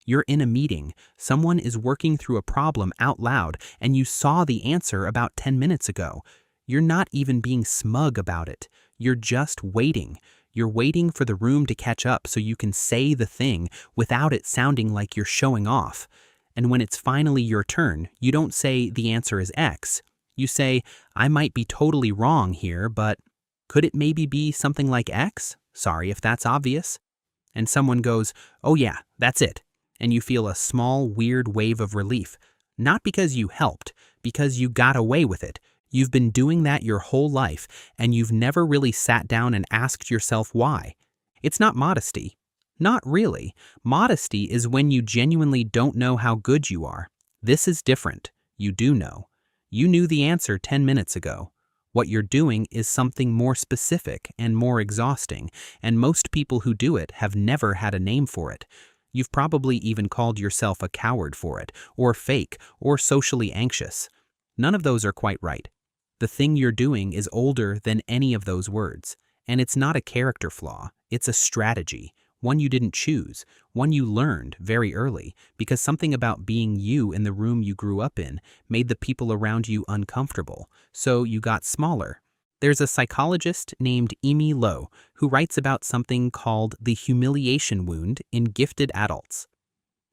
You're in a meeting, someone is working through a problem out loud, and you saw the answer about 10 minutes ago. You're not even being smug about it. You're just waiting. You're waiting for the room to catch up so you can say the thing without it sounding like you're showing off. And when it's finally your turn, you don't say the answer is X. You say, I might be totally wrong here, but could it maybe be something like X? Sorry if that's obvious. And someone goes, oh yeah, that's it. And you feel a small, weird wave of relief. Not because you helped, because you got away with it. You've been doing that your whole life, and you've never really sat down and asked yourself why. It's not modesty. Not really. Modesty is when you genuinely don't know how good you are. This is different. You do know. You knew the answer 10 minutes ago. What you're doing is something more specific and more exhausting, and most people who do it have never had a name for it. You've probably even called yourself a coward for it, or fake, or socially anxious. None of those are quite right. The thing you're doing is older than any of those words, and it's not a character flaw, it's a strategy, one you didn't choose, one you learned very early, because something about being you in the room you grew up in made the people around you uncomfortable, so you got smaller. There's a psychologist named Imi Lo who writes about something called the humiliation wound in gifted adults.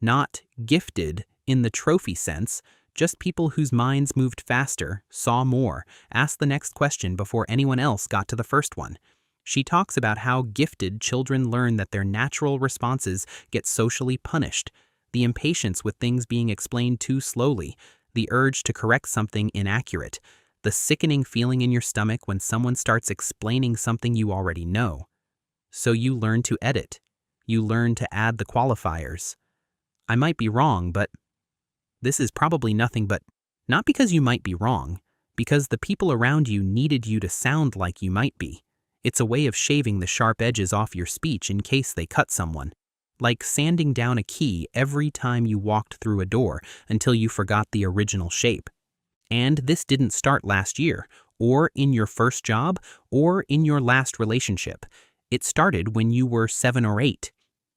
Not gifted in the trophy sense, just people whose minds moved faster, saw more, asked the next question before anyone else got to the first one. She talks about how gifted children learn that their natural responses get socially punished, the impatience with things being explained too slowly, the urge to correct something inaccurate, the sickening feeling in your stomach when someone starts explaining something you already know. So you learn to edit. You learn to add the qualifiers. I might be wrong, but this is probably nothing but, not because you might be wrong, because the people around you needed you to sound like you might be. It's a way of shaving the sharp edges off your speech in case they cut someone. Like sanding down a key every time you walked through a door until you forgot the original shape. And this didn't start last year, or in your first job, or in your last relationship. It started when you were 7 or 8.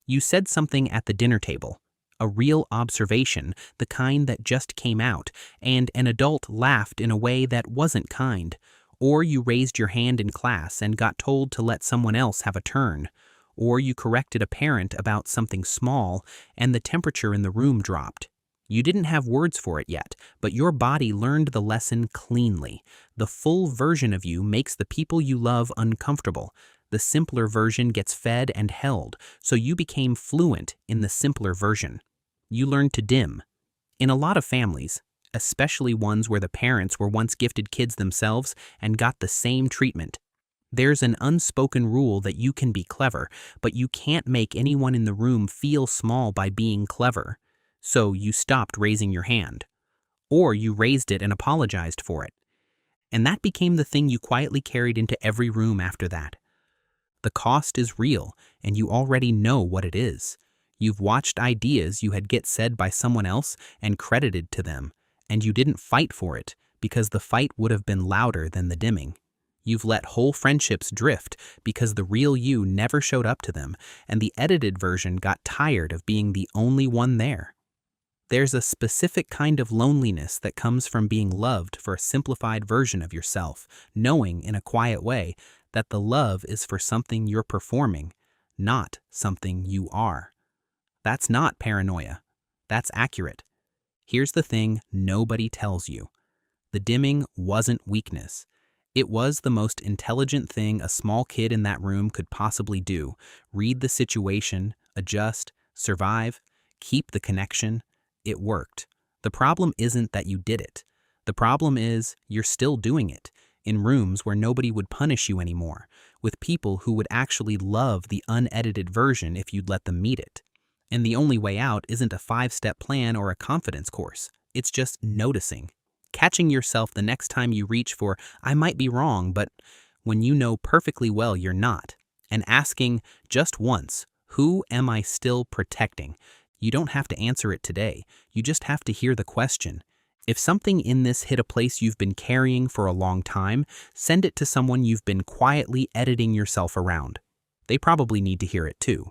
You said something at the dinner table. A real observation, the kind that just came out, and an adult laughed in a way that wasn't kind. Or you raised your hand in class and got told to let someone else have a turn. Or you corrected a parent about something small, and the temperature in the room dropped. You didn't have words for it yet, but your body learned the lesson cleanly. The full version of you makes the people you love uncomfortable. The simpler version gets fed and held, so you became fluent in the simpler version. You learned to dim. In a lot of families, especially ones where the parents were once gifted kids themselves and got the same treatment, there's an unspoken rule that you can be clever, but you can't make anyone in the room feel small by being clever. So you stopped raising your hand. Or you raised it and apologized for it. And that became the thing you quietly carried into every room after that. The cost is real, and you already know what it is. You've watched ideas you had get said by someone else and credited to them, and you didn't fight for it because the fight would have been louder than the dimming. You've let whole friendships drift because the real you never showed up to them, and the edited version got tired of being the only one there. There's a specific kind of loneliness that comes from being loved for a simplified version of yourself, knowing in a quiet way that the love is for something you're performing, not something you are. That's not paranoia. That's accurate. Here's the thing nobody tells you. The dimming wasn't weakness. It was the most intelligent thing a small kid in that room could possibly do. Read the situation, adjust, survive, keep the connection. It worked. The problem isn't that you did it. The problem is you're still doing it, in rooms where nobody would punish you anymore, with people who would actually love the unedited version if you'd let them meet it. And the only way out isn't a 5-step plan or a confidence course. It's just noticing. Catching yourself the next time you reach for, I might be wrong, but when you know perfectly well you're not. And asking just once, who am I still protecting? You don't have to answer it today. You just have to hear the question. If something in this hit a place you've been carrying for a long time, send it to someone you've been quietly editing yourself around. They probably need to hear it too.